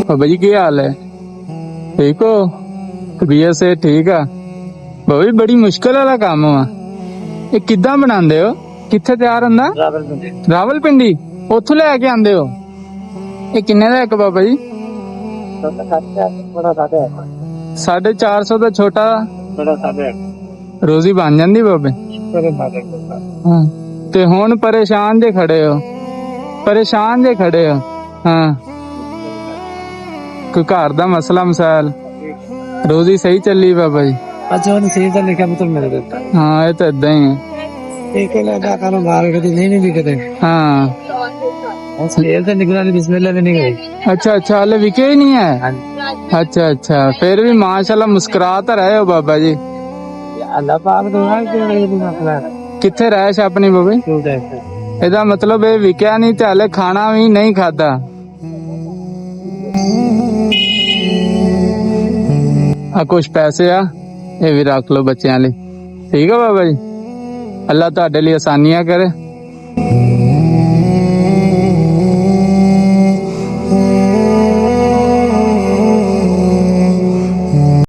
बाबा जी की हाल है? ठीक हो? तबीयत से ठीक आ? बाबा जी बड़ी मुश्किल वाला काम हुआ ये किद्दां बनांदे हो? कित्थे तैयार हुंदा? रावलपिंडी। उत्थों लैके आंदे हो? ये किन्ने दा इक बाबा जी? 450 ਦਾ ਛੋਟਾ ਰੋਜ਼ੀ ਬਣ ਜਾਂਦੀ ਬਾਬੇ। ਹਾਂ ਤੇ ਹੁਣ ਪਰੇਸ਼ਾਨ ਜੇ ਖੜੇ ਹੋ, ਪਰੇਸ਼ਾਨ ਜੇ ਖੜੇ ਹੋ। ਹਾਂ ਕੋਈ ਘਰ ਦਾ ਮਸਲਾ ਮਸਾਇਲ? ਰੋਜ਼ੀ ਸਹੀ ਚੱਲੀ ਬਾਬਾ ਜੀ? अच्छा उन्हें सही था लिखा मतलब मेरे देता ਹਾਂ ਇਹ ਤਾਂ ਇਦਾਂ ਹੀ ਹੈ। एक लगा कानून बाहर कभी नहीं दिखते ਹਾਂ ये तो निगरानी बिस्मिल्लाह भी नहीं गई अच्छा अच्छा हाले विके ही नहीं है। अच्छा अच्छा फिर भी माशाल्लाह मुस्कुरा तो रहे हो बाबा जी। अल्लाह पाक तो है कि नहीं मसला कित्थे रहश अपनी बाबे? ਇਹਦਾ ਮਤਲਬ ਇਹ ਵਿਕਿਆ ਨਹੀਂ ਤੇ ਹਲੇ ਖਾਣਾ ਵੀ ਨਹੀਂ ਖਾਦਾ। ਆ ਕੁਛ ਪੈਸੇ ਆ ਇਹ ਵੀ ਰੱਖ ਲਓ ਬੱਚਿਆਂ ਲਈ। ਠੀਕ ਆ ਬਾਬਾ ਜੀ, ਅੱਲਾ ਤੁਹਾਡੇ ਲਈ ਆਸਾਨੀਆਂ ਕਰੇ।